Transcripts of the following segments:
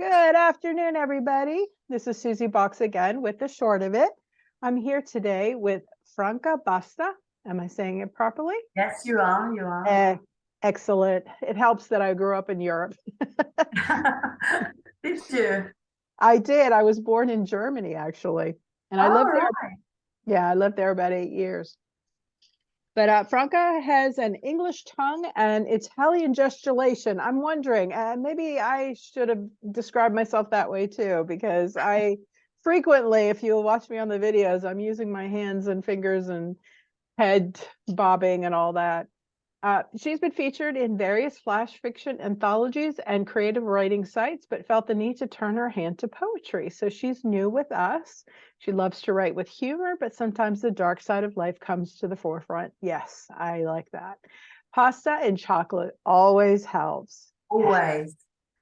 Good afternoon, everybody. This is Susie Box again with the short of it. I'm here today with Franca Basta. Am I saying it properly? Yes, you are. You are. Excellent. It helps that I grew up in Europe. Did you? I did. I was born in Germany, actually. And I All lived there. right. Yeah, I lived there about 8 years. But Franca has an English tongue and Italian gesticulation. I'm wondering, maybe I should have described myself that way too, because I frequently, if you watch me on the videos, I'm using my hands and fingers and head bobbing and all that. She's been featured in various flash fiction anthologies and creative writing sites, but felt the need to turn her hand to poetry. So she's new with us. She loves to write with humor, but sometimes the dark side of life comes to the forefront. Yes, I like that. Pasta and chocolate always helps. Always.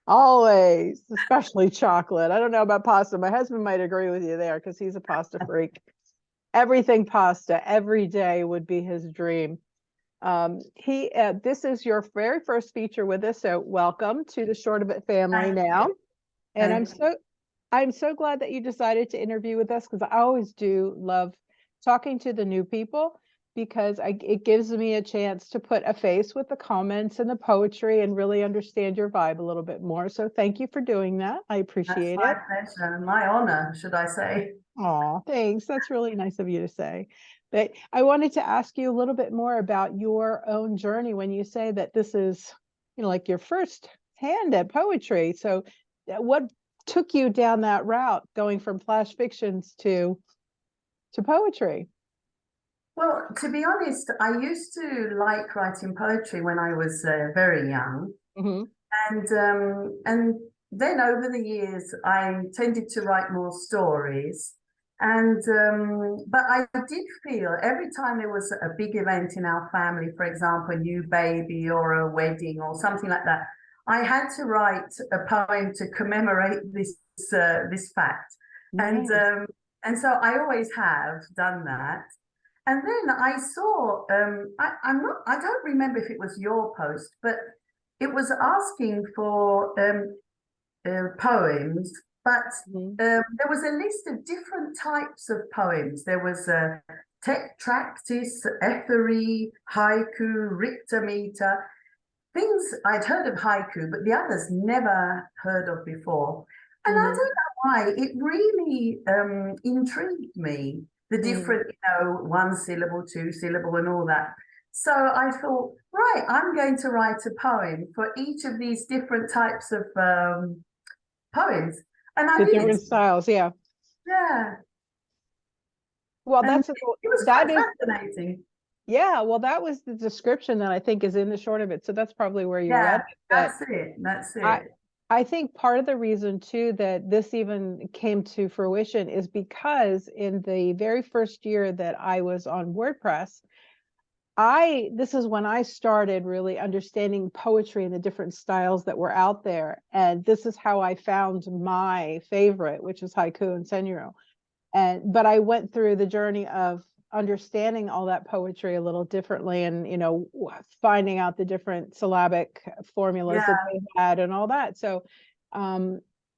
Always, especially chocolate. I don't know about pasta. My husband might agree with you there because he's a pasta freak. Everything pasta every day would be his dream. This is your very first feature with us, so welcome to the Short of It family now. And I'm so glad that you decided to interview with us, because I always do love talking to the new people, because it gives me a chance to put a face with the comments and the poetry and really understand your vibe a little bit more. So thank you for doing that. I appreciate it. That's my pleasure, my honor, should I say. Oh, thanks. That's really nice of you to say. But I wanted to ask you a little bit more about your own journey when you say that this is, like your first hand at poetry. So what took you down that route, going from flash fictions to poetry? Well, to be honest, I used to like writing poetry when I was very young, Mm-hmm. and then over the years I tended to write more stories. And but I did feel every time there was a big event in our family, for example, a new baby or a wedding or something like that, I had to write a poem to commemorate this fact. Nice. And so I always have done that. And then I saw, I don't remember if it was your post, but it was asking for poems, but Mm-hmm. there was a list of different types of poems. There was tetractis, ethery, haiku, rictometer, things I'd heard of haiku, but the others never heard of before. And I don't know why, it really intrigued me, the different, one syllable, two syllable, and all that. So I thought, right, I'm going to write a poem for each of these different types of poems. And I The did. different styles, yeah. Yeah. Well, And it was quite fascinating. Yeah, well, that was the description that I think is in the short of it. So that's probably where you read Yeah, it. But that's it. That's I, it. I think part of the reason too that this even came to fruition is because in the very first year that I was on WordPress, this is when I started really understanding poetry and the different styles that were out there. And this is how I found my favorite, which is haiku and senryu. But I went through the journey of understanding all that poetry a little differently, and finding out the different syllabic formulas that they had and all that. So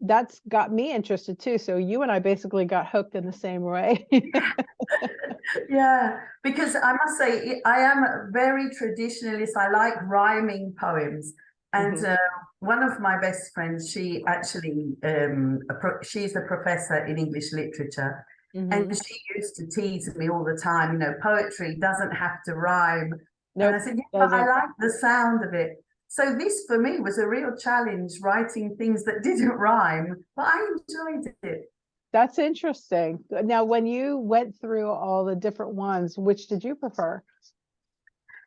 that's got me interested too. So you and I basically got hooked in the same way. Yeah, because I must say I am a very traditionalist. I like rhyming poems, and one of my best friends, she actually she's a professor in English literature, and she used to tease me all the time. Poetry doesn't have to rhyme. Nope, and I said, yeah, but I like the sound of it. So this for me was a real challenge, writing things that didn't rhyme, but I enjoyed it. That's interesting. Now, when you went through all the different ones, which did you prefer?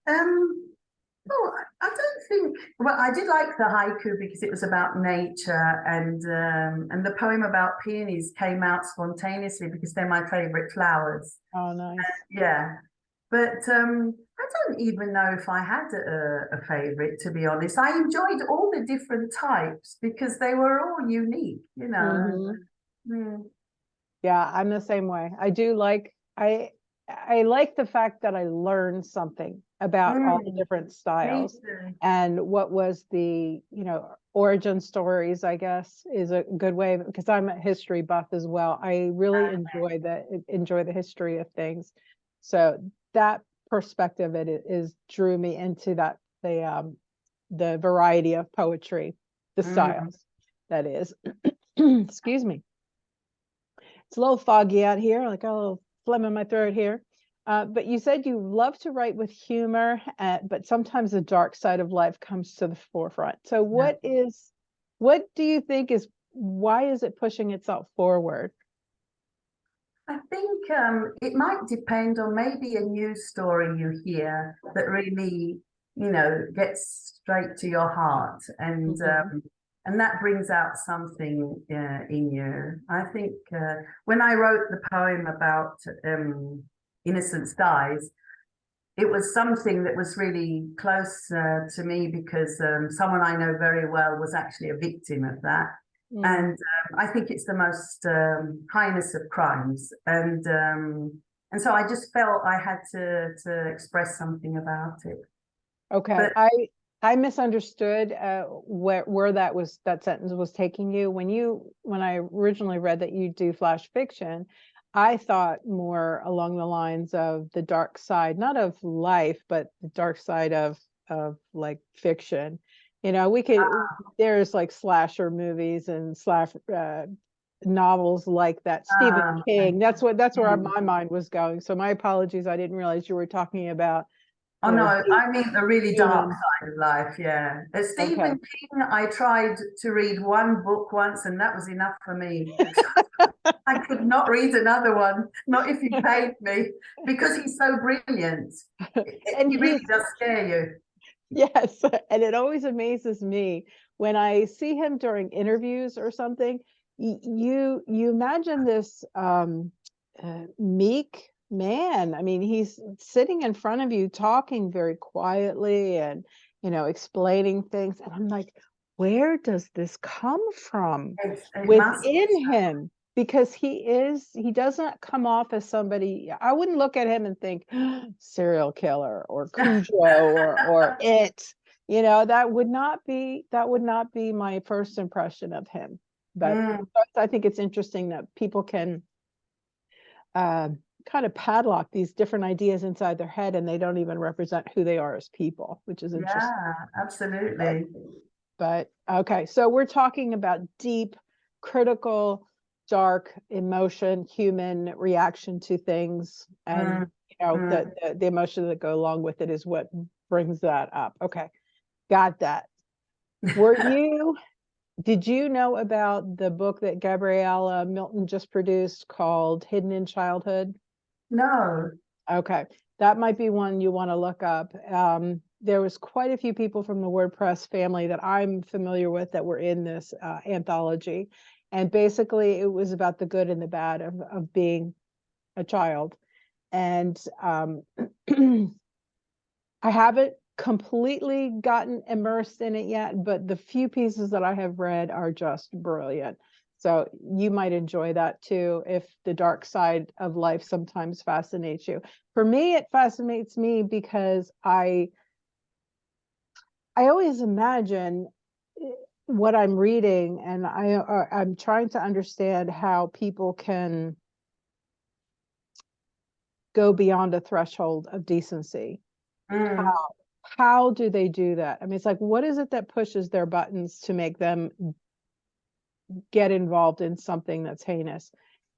Oh, I don't think. Well, I did like the haiku because it was about nature, and the poem about peonies came out spontaneously because they're my favorite flowers. Oh, nice. Yeah, but I don't even know if I had a favorite, to be honest. I enjoyed all the different types because they were all unique. Mm. Yeah, I'm the same way. I do like I like the fact that I learn something. about all the different Me styles too. and what was the, you know, origin stories, I guess, is a good way, because I'm a history buff as well. I really enjoy the history of things. So that perspective is drew me into that, the variety of poetry, the styles, that is. Excuse me. It's a little foggy out here, like a little phlegm in my throat here. But you said you love to write with humor, but sometimes the dark side of life comes to the forefront. So what do you think why is it pushing itself forward? I think it might depend on maybe a news story you hear that really, gets straight to your heart, and that brings out something in you. I think when I wrote the poem about Innocence Dies, it was something that was really close to me because someone I know very well was actually a victim of that. And I think it's the most heinous of crimes, and so I just felt I had to express something about it. Okay, But I misunderstood where that sentence was taking you. When I originally read that you do flash fiction, I thought more along the lines of the dark side, not of life, but the dark side of like fiction. You know, there's like slasher movies and slash novels like that. Stephen King. That's where my mind was going. So my apologies. I didn't realize you were talking about Oh the no, I mean the really dark human. side of life, yeah. Okay. Stephen King, I tried to read one book once, and that was enough for me. I could not read another one, not if you paid me, because he's so brilliant. And He really does scare you. yes, and it always amazes me when I see him during interviews or something. You imagine this meek man. I mean, he's sitting in front of you talking very quietly and, explaining things, and I'm like, where does this come from It must be within him? Because he doesn't come off as somebody. I wouldn't look at him and think serial killer or Cujo or it. That would not be my first impression of him. But I think it's interesting that people can kind of padlock these different ideas inside their head, and they don't even represent who they are as people, which is interesting. Yeah, absolutely. But okay, so we're talking about deep, critical, dark emotion, human reaction to things, and the emotion that go along with it is what brings that up. Okay, got that. Did you know about the book that Gabriella Milton just produced called Hidden in Childhood? No. Okay, that might be one you want to look up. There was quite a few people from the WordPress family that I'm familiar with that were in this anthology. And basically it was about the good and the bad of being a child. And I haven't completely gotten immersed in it yet, but the few pieces that I have read are just brilliant. So you might enjoy that too, if the dark side of life sometimes fascinates you. For me, it fascinates me because I always imagine what I'm reading, and I'm trying to understand how people can go beyond a threshold of decency. How do they do that? I mean, it's like, what is it that pushes their buttons to make them get involved in something that's heinous?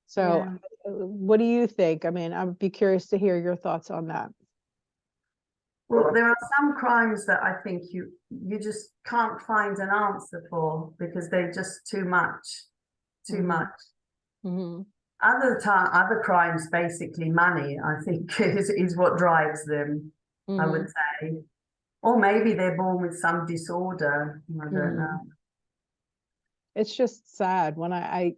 So what do you think? I mean, I'd be curious to hear your thoughts on that. Well, there are some crimes that I think you just can't find an answer for because they're just too much. Other crimes, basically money, I think is what drives them, I would say. Or maybe they're born with some disorder. I don't know. It's just sad when I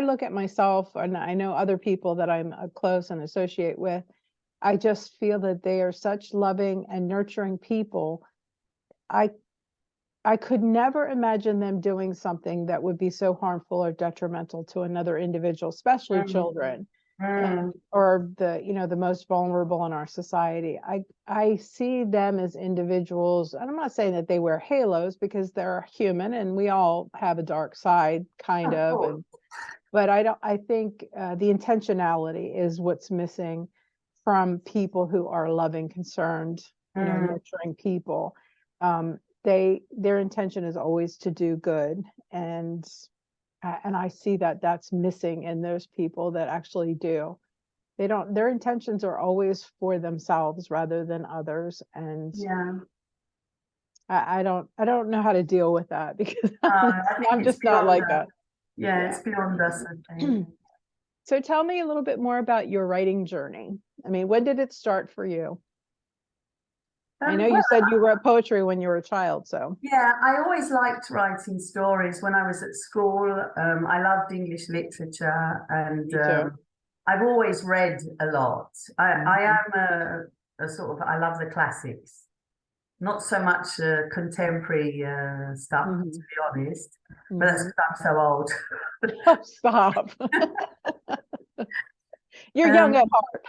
look at myself, and I know other people that I'm close and associate with. I just feel that they are such loving and nurturing people. I could never imagine them doing something that would be so harmful or detrimental to another individual, especially children. Mm. or the, you know, the most vulnerable in our society. I see them as individuals, and I'm not saying that they wear halos, because they're human and we all have a dark side, kind Of of, course. but I think the intentionality is what's missing from people who are loving, concerned, you know, Mm. nurturing people. Their intention is always to do good, and I see that that's missing in those people that actually do. They don't, their intentions are always for themselves rather than others. And Yeah. I don't know how to deal with that, because I think I'm it's just not beyond like us. that. Yeah, Yeah. it's beyond us, I think. So tell me a little bit more about your writing journey. I mean, when did it start for you? I know you Well, said you wrote poetry when you were a child, so. yeah, I always liked writing stories when I was at school. I loved English literature, and Me too. I've always read a lot. I Mhm. am a sort of, I love the classics, not so much contemporary stuff, to Mhm. be honest, but that's Mhm. because I'm so old. Oh, stop. You're young Um, at heart.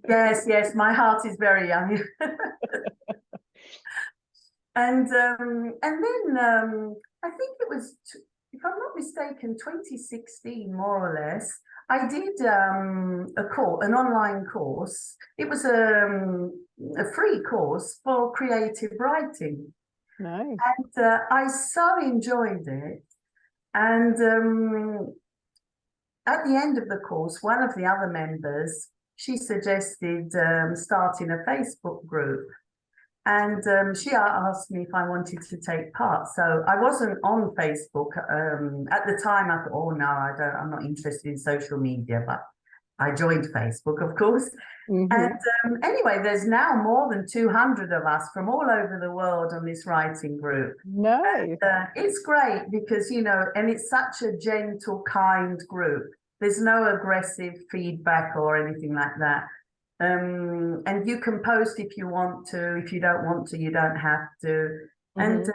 yes, yes, my heart is very young. And then I think it was, if I'm not mistaken, 2016, more or less. I did an online course. It was a free course for creative writing, Nice. and I so enjoyed it. And at the end of the course, one of the other members, she suggested starting a Facebook group. And she asked me if I wanted to take part. So I wasn't on Facebook at the time. I thought, oh no, I'm not interested in social media. But I joined Facebook, of course. And Mhm. anyway, there's now more than 200 of us from all over the world on this writing group. Nice. It's great because, you know, and it's such a gentle, kind group. There's no aggressive feedback or anything like that. And you can post if you want to. If you don't want to, you don't have to. And Mhm.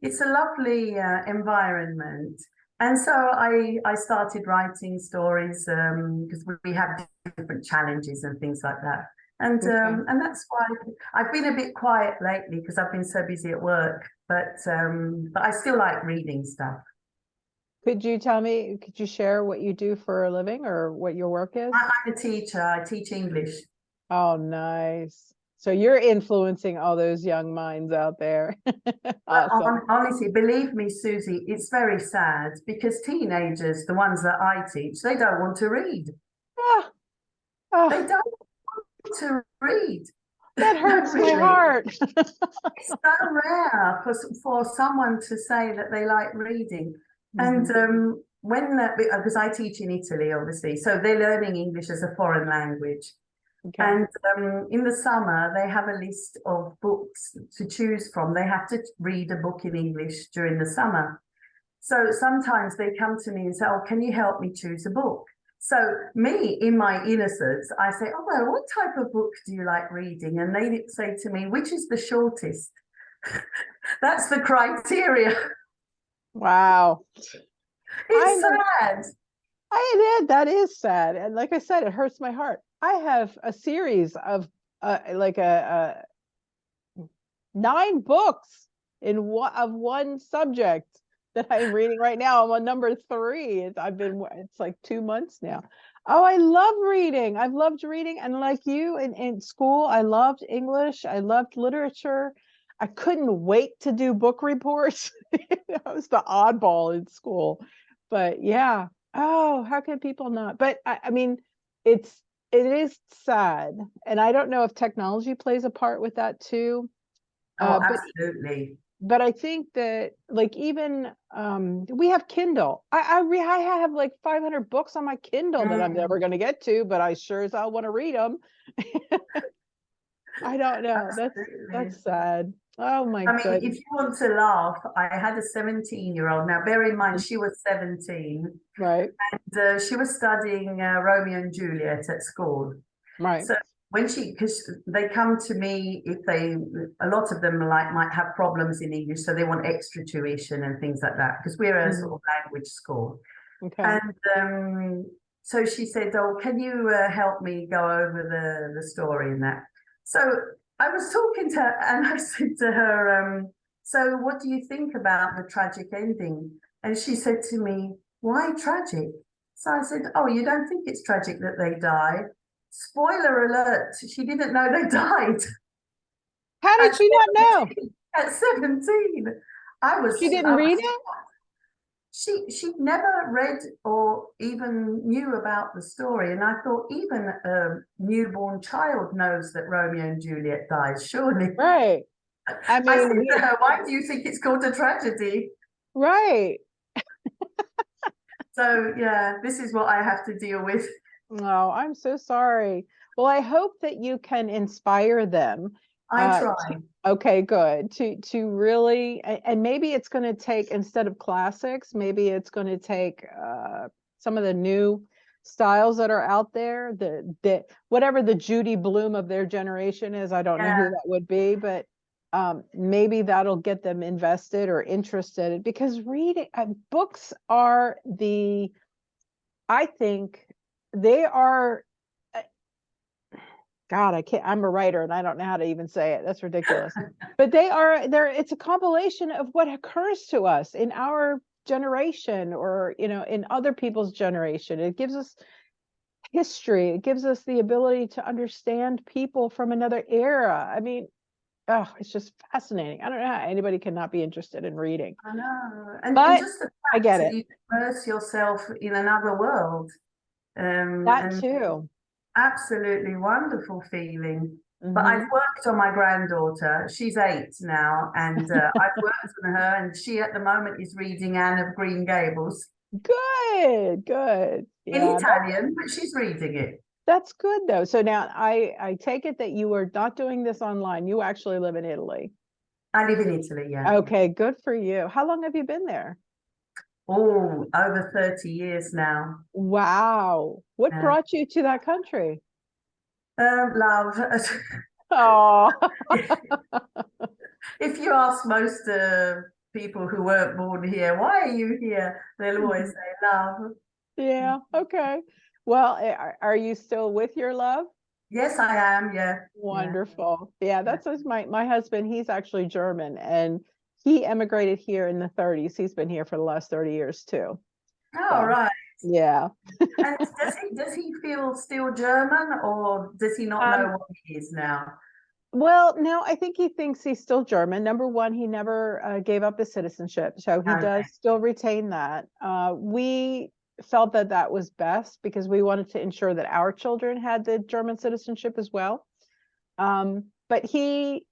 it's a lovely environment. And so I started writing stories because we have different challenges and things like that. Okay. And that's why I've been a bit quiet lately because I've been so busy at work. But I still like reading stuff. Could you share what you do for a living, or what your work is? I'm a teacher. I teach English. Oh, nice. So you're influencing all those young minds out there. But Awesome. honestly, believe me, Susie, it's very sad because teenagers, the ones that I teach, they don't want to read. Ah, They ah, don't want to read. that hurts my Really. heart. It's so rare for someone to say that they like reading. And Mhm. because I teach in Italy, obviously, so they're learning English as a foreign language. Okay. And in the summer, they have a list of books to choose from. They have to read a book in English during the summer. So sometimes they come to me and say, oh, can you help me choose a book? So me, in my innocence, I say, oh, well, what type of book do you like reading? And they say to me, which is the shortest? That's the criteria. Wow. I It's know. sad. That is sad. And like I said, it hurts my heart. I have a series of like a 9 books of one subject that I'm reading right now. I'm on number 3. It's like 2 months now. Oh, I love reading. I've loved reading. And like you in school, I loved English. I loved literature. I couldn't wait to do book reports. I was the oddball in school. But yeah. Oh, how can people not? But I mean, it is sad. And I don't know if technology plays a part with that too. Oh, But absolutely. I think that, like, even we have Kindle. I have like 500 books on my Kindle that I'm Mm, never going to get to, but I sure as hell want to read them. I don't know. absolutely. That's sad. Oh my I mean, if goodness. you want to laugh, I had a 17-year-old. Now, bear in mind, Mhm. she was 17 Right. and she was studying Romeo and Juliet at school. Right. So because they come to me if a lot of them like might have problems in English, so they want extra tuition and things like that, because we're a sort Mhm. of language school. Okay. And so she said, "Oh, can you help me go over the story and that?" So I was talking to her, and I said to her, "So what do you think about the tragic ending?" And she said to me, "Why tragic?" So I said, "Oh, you don't think it's tragic that they died?" Spoiler alert, she didn't know they died How did at she not know? 17. At 17. I She was, didn't I read was it? she never read or even knew about the story, and I thought even a newborn child knows that Romeo and Juliet dies, surely. Right. I I mean, said to her, "Why do you think it's called a tragedy?" right. So yeah, this is what I have to deal with. Oh, I'm so sorry. Well, I hope that you can inspire them. I To, try. okay, good. To really, and maybe it's going to take, instead of classics, maybe it's going to take some of the new styles that are out there. The whatever the Judy Blume of their generation is. I don't know who Yeah, that would be, but maybe that'll get them invested or interested, because reading books are I think they are, uh, God, I'm a writer and I don't know how to even say it. That's ridiculous. But it's a compilation of what occurs to us in our generation, or, in other people's generation. It gives us history. It gives us the ability to understand people from another era. I mean, oh, it's just fascinating. I don't know how anybody cannot be interested in reading, I know. And but just the I fact get that it. you immerse yourself in another world, That and too. absolutely wonderful feeling. But I've Hmm. worked on my granddaughter. She's 8 now, and I've worked on her, and she at the moment is reading Anne of Green Gables Good, good. in Yeah, Italian, but she's reading it. that's good though. So now I take it that you are not doing this online. You actually live in Italy. I live in Italy, yeah. Okay, good for you. How long have you been there? Oh, over 30 years now. Wow. What Yeah. brought you to that country? Love. Oh, If you ask most people who weren't born here, "Why are you here?" They'll always say love. yeah. Okay. Well, are you still with your love? Yes, I am. Yeah, yeah. Wonderful. Yeah, Yeah. that's my husband. He's actually German, and he emigrated here in the 30s. He's been here for the last 30 years too. All So, right. yeah. And does he feel still German, or does he not know Um, what he is now? Well, no, I think he thinks he's still German. Number one, he never gave up his citizenship, so he does Okay. still retain that. We felt that that was best because we wanted to ensure that our children had the German citizenship as well. But he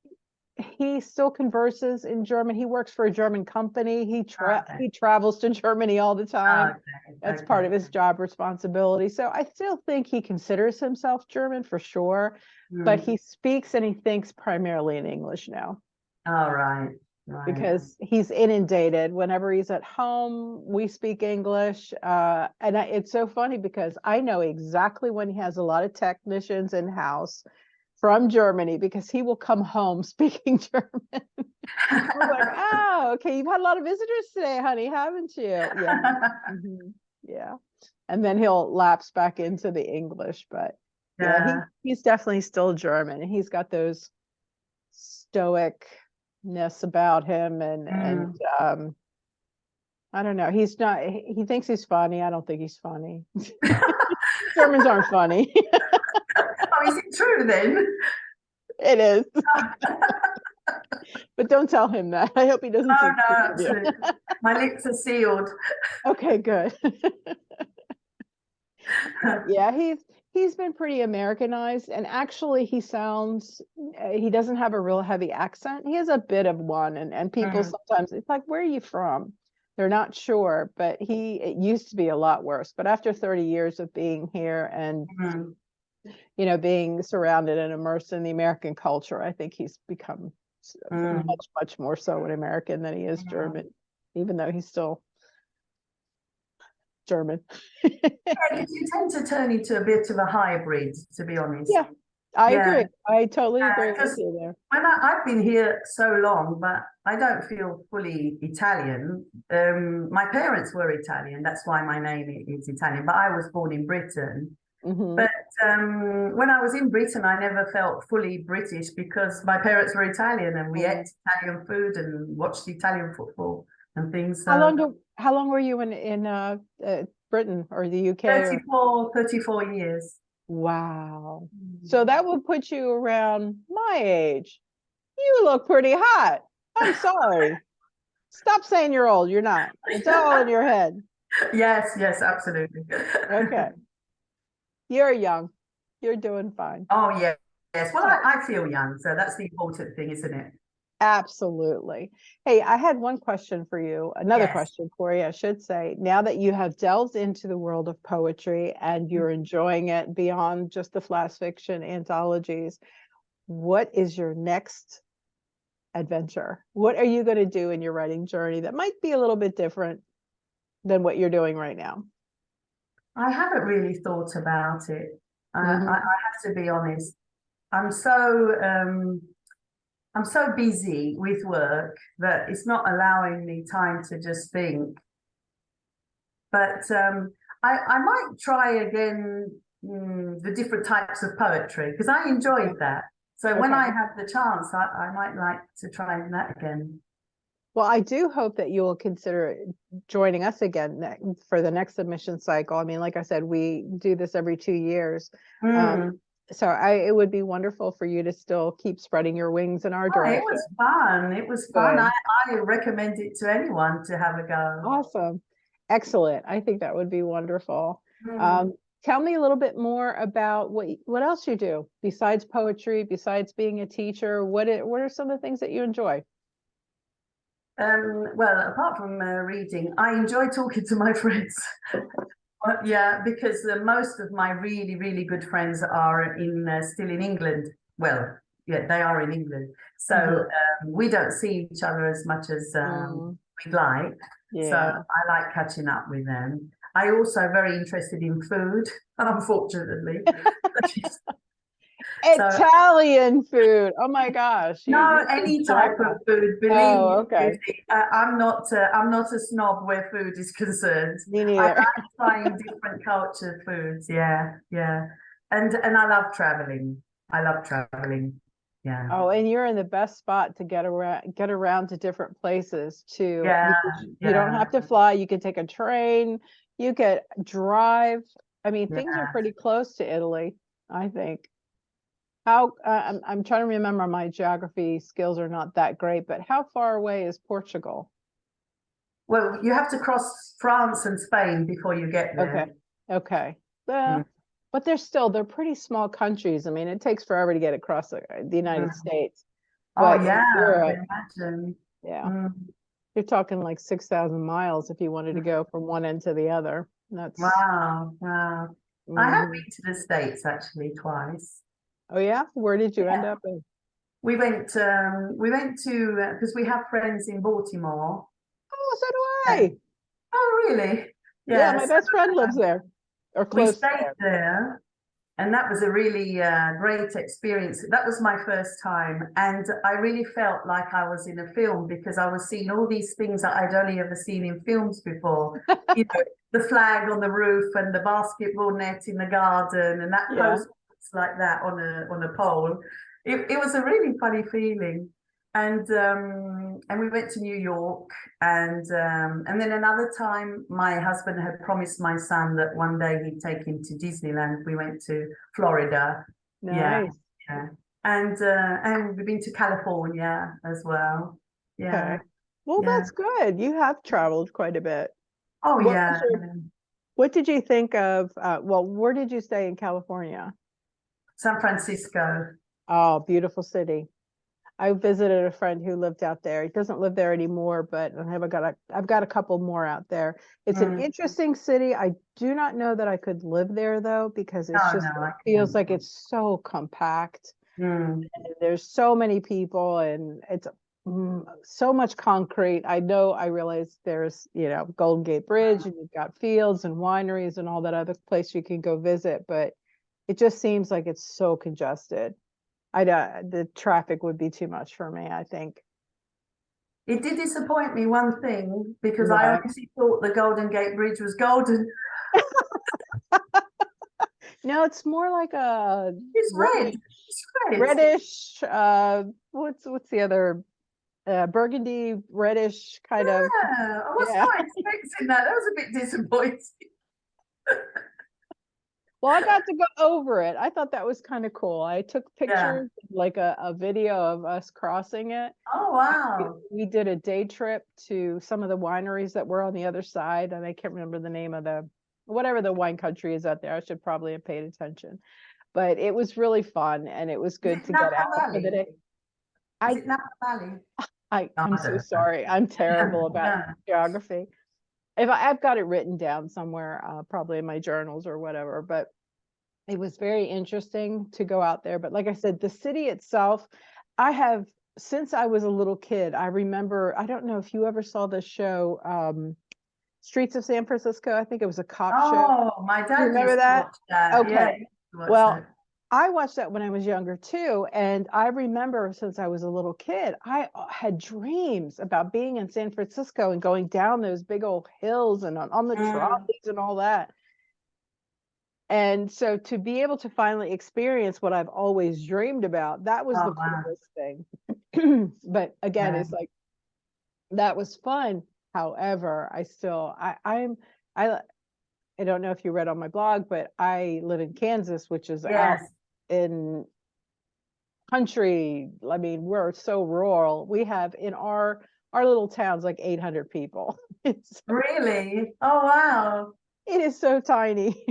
still converses in German. He works for a German company. Okay. He travels to Germany all the time. Okay. That's part Okay. of his job responsibility. So I still think he considers himself German for sure, but Mm. he speaks and he thinks primarily in English now All right. Right. because he's inundated. Whenever he's at home, we speak English. It's so funny because I know exactly when he has a lot of technicians in house from Germany, because he will come home speaking German. I'm like, oh, okay, you've had a lot of visitors today, honey, haven't you? Yeah. Mhm. Yeah. And then he'll lapse back into the English. But yeah, Yeah. he's definitely still German, and he's got those stoicness about him, and Mm. I don't know. He thinks he's funny. I don't think he's funny. Germans aren't funny. Oh, is it true then? It is. But don't tell him that. I hope he doesn't Oh think no, of you. absolutely. My lips are sealed. Okay, good. Yeah, he's been pretty Americanized, and actually he doesn't have a real heavy accent. He has a bit of one, and people Mm. sometimes, it's like, where are you from? They're not sure, but it used to be a lot worse. But after 30 years of being here and, Mm. being surrounded and immersed in the American culture, I think he's become Mm. much, much more so an American than he is Mm. German, even though he's still German. Yeah, because you tend to turn into a bit of a hybrid, to be honest. Yeah, I Yeah, agree. I totally agree with because you there. when I've been here so long, but I don't feel fully Italian. My parents were Italian, that's why my name is Italian, but I was born in Britain. Hmm. But when I was in Britain, I never felt fully British because my parents were Italian and we ate Italian food and watched Italian football and things. So How long were you in Britain or the UK or 34 years. wow. So that would put you around my age. You look pretty hot. I'm sorry. Stop saying you're old. You're not. It's all in your head. Yes, yes, absolutely. Okay. You're young. You're doing fine. Oh, yeah. Yes. Well, Oh, I feel young, so that's the important thing, isn't it? absolutely. Hey, I had one question for you, another Yes. question for you, I should say. Now that you have delved into the world of poetry and you're enjoying it beyond just the flash fiction anthologies, what is your next adventure? What are you going to do in your writing journey that might be a little bit different than what you're doing right now? I haven't really thought about it. I Hmm. have to be honest. I'm so I'm so busy with work that it's not allowing me time to just think. But I might try again the different types of poetry because I Okay. enjoyed that. So when I Okay. have the chance, I might like to try that again. Well, I do hope that you will consider joining us again for the next submission cycle. I mean, like I said, we do this every 2 years. Um, Mm. so it would be wonderful for you to still keep spreading your wings in our Oh, it direction. was fun. It was fun. Good. I recommend it to anyone to have a go. Awesome. Excellent. I think that would be wonderful. Mm. Um, Tell me a little bit more about what else you do besides poetry, besides being a teacher. What are some of the things that you enjoy? Well, apart from reading, I enjoy talking to my friends. Yeah, because most of my really, really good friends are in still in England. Well, yeah, they are in England. So Mhm. we don't see each other as much as Mm, we'd like. So yeah. I like catching up with them. I also very interested in food, unfortunately. So Italian food. Oh my gosh. no, You should any join type of us. food. Believe Oh, me, okay. Susie, I'm not a snob where food is concerned. Me I neither. like trying different culture foods. Yeah, yeah, and I love traveling. I love traveling. Yeah, Oh, and you're in the best spot to get around to different places too, yeah, because you don't yeah, have to fly. You can take a train, you could drive. I mean, things are yeah. pretty close to Italy, I think. How I'm trying to remember, my geography skills are not that great, but how far away is Portugal? Well, you have to cross France and Spain before you get Okay. there. Okay. Mm, But they're pretty small countries. I mean, it takes forever to get across the United mm. States. Oh But yeah, in I Europe, can imagine. yeah, Mm, you're talking like 6,000 miles if you wanted to mm. go from one end to the other. That's Wow, wow. I have mhm. been to the States actually twice. Oh yeah, where did you end Yeah. up in? We went to because we have friends in Baltimore. Oh, so Uh, do I. oh, really? Yeah, my Yes. best friend lives there or We close to stayed there. there, and that was a really great experience. That was my first time, and I really felt like I was in a film because I was seeing all these things that I'd only ever seen in films before. You know, the flag on the roof and the basketball net in the garden, and that Yeah. post like that on a pole. It was a really funny feeling. And we went to New York, and then another time my husband had promised my son that one day he'd take him to Disneyland. We went to Florida. Yeah, Nice. yeah. And we've been to California as well. Yeah, Okay. Well, yeah. that's good. You have traveled quite a bit. Oh What was yeah. your what did you think of well, where did you stay in California? San Francisco. Oh, beautiful city. I visited a friend who lived out there. He doesn't live there anymore, but I've got a couple more out there. It's an Mm. interesting city. I do not know that I could live there though, because No, it no, I feels can't. like it's so compact. Mm. And there's so many people and it's so much concrete. I realize there's, Golden Gate Bridge and you've got fields and wineries and all that other place you can go visit, but it just seems like it's so congested. The traffic would be too much for me, I think. It did disappoint me, one thing, because I What? honestly thought the Golden Gate Bridge was golden. No, it's more like a It's red. reddish, It's red. reddish, what's the other, burgundy, reddish kind of, Yeah, I was yeah. not expecting that. That was a bit disappointing. Well, I got to go over it. I thought that was kind of cool. I took Yeah. pictures, like a video of us crossing it. Oh, wow. We did a day trip to some of the wineries that were on the other side, and I can't remember the name of whatever the wine country is out there. I should probably have paid attention, but it was really fun and it was Is good it to get Napa out for the Valley? day. Is I it Napa Valley? No, I'm I so don't know. sorry. I'm terrible about Yeah. geography. If I've got it written down somewhere, probably in my journals or whatever, but it was very interesting to go out there. But like I said, the city itself, I have, since I was a little kid, I remember, I don't know if you ever saw this show, Streets of San Francisco. I think it was a cop show. Oh, my You dad remember used to that? watch that. Okay. Yeah, he used to watch Well, that. I watched that when I was younger too. And I remember since I was a little kid, I had dreams about being in San Francisco and going down those big old hills and on the Mm. trolleys and all that. And so to be able to finally experience what I've always dreamed about, that was Oh, the wow. coolest thing. But again, Yeah. it's like that was fun. However, I I don't know if you read on my blog, but I live in Kansas, which is out Yes. in country. I mean, we're so rural. We have in our little towns like 800 people. Really? Oh, wow. It is so tiny.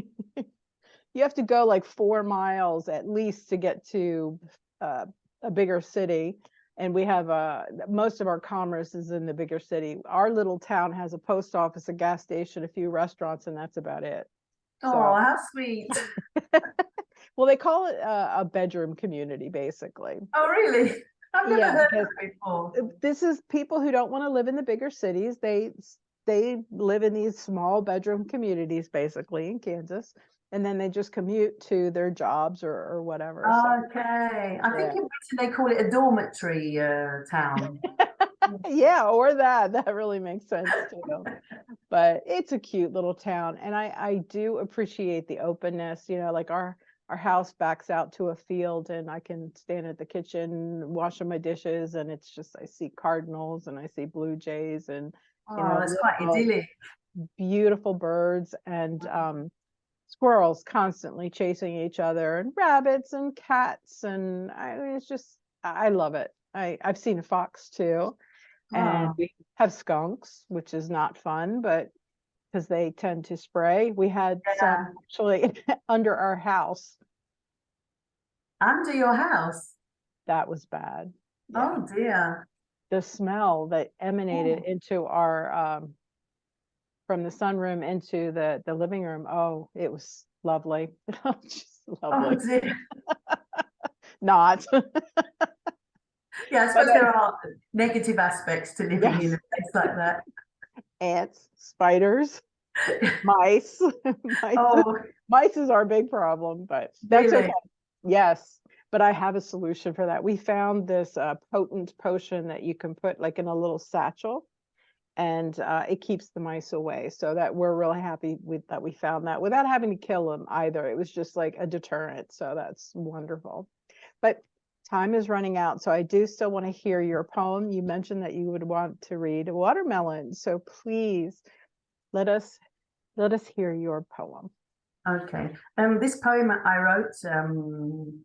You have to go like 4 miles at least to get to uh, a bigger city. And we have most of our commerce is in the bigger city. Our little town has a post office, a gas station, a few restaurants, and that's about it. Oh, So, how sweet. well, they call it a bedroom community, basically. Oh, really? I've never Yeah, heard because that before. this is people who don't want to live in the bigger cities. They live in these small bedroom communities, basically in Kansas, and then they just commute to their jobs or whatever. So, Okay. I think yeah. in Britain they call it a dormitory town. Yeah, or that really makes sense too. But it's a cute little town, and I do appreciate the openness. Like our house backs out to a field, and I can stand at the kitchen washing my dishes, and it's just I see cardinals and I see blue jays and Oh, that's quite little idyllic. beautiful birds and squirrels constantly chasing each other, and rabbits and cats, and I mean, it's just I love it. I've seen a fox too. And Oh, we have skunks, which is not fun, but because they tend to spray. We had some yeah. actually under our house. Under your house. That was bad. Yeah. Oh, dear. The smell that emanated Oh, into our from the sunroom into the living room. Oh, it was lovely. Just oh lovely. dear. Not. Yeah, I But suppose there are negative aspects to living in yes, a place like that. ants, spiders, mice. Mice. Oh, Mice is our big problem, but that's okay. really? Yes, but I have a solution for that. We found this potent potion that you can put like in a little satchel, and it keeps the mice away. So that we're really happy with that we found that without having to kill them either. It was just like a deterrent. So that's wonderful. But time is running out, so I do still want to hear your poem. You mentioned that you would want to read Watermelon, so please let us hear your poem. Okay. This poem I wrote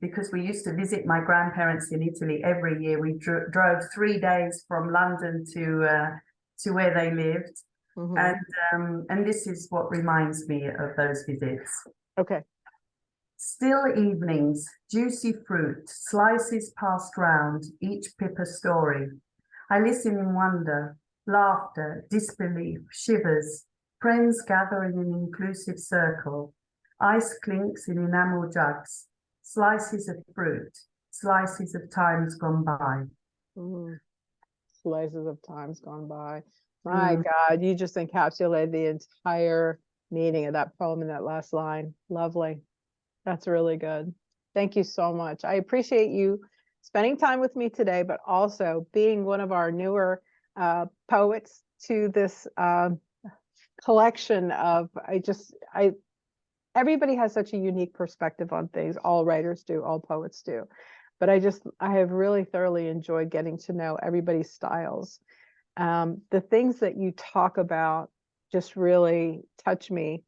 because we used to visit my grandparents in Italy every year. We drove 3 days from London to where they lived, Mhm. and this is what reminds me of those visits. Okay. Still evenings, juicy fruit, slices passed round, each pip a story. I listen in wonder, laughter, disbelief, shivers, friends gather in an inclusive circle, ice clinks in enamel jugs, slices of fruit, slices of times gone by. Mm. Slices of times gone by. My Mm. God, you just encapsulated the entire meaning of that poem in that last line. Lovely. That's really good. Thank you so much. I appreciate you spending time with me today, but also being one of our newer poets to this collection of, everybody has such a unique perspective on things. All writers do, all poets do. But I have really thoroughly enjoyed getting to know everybody's styles. The things that you talk about just really touch me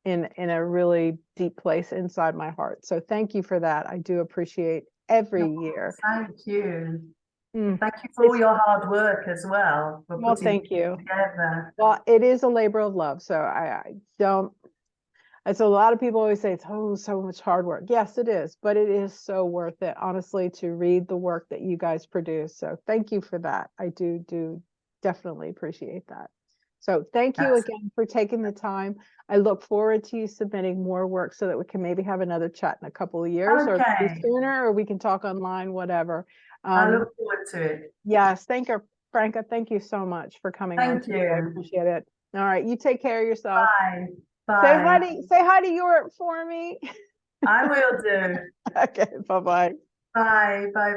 in a really deep place inside my heart. So thank you for that. I do appreciate every year. Thank you. Mm. Thank you for all your hard work as well. Well, thank you. Together. Well, it is a labor of love. So I don't, it's a lot of people always say it's so much hard work. Yes, it is, but it is so worth it, honestly, to read the work that you guys produce. So thank you for that. I do definitely appreciate that. So thank you again for taking the time. I look forward to you submitting more work so that we can maybe have another chat in a couple of years or maybe sooner, or we can talk online, whatever. I look forward to it. Yes, thank you, Franca. Thank you so much for coming on today. I appreciate it. All right, you take care of yourself. Bye. Bye. Say hi to Europe for me. I will do. Okay, bye-bye. Bye. Bye.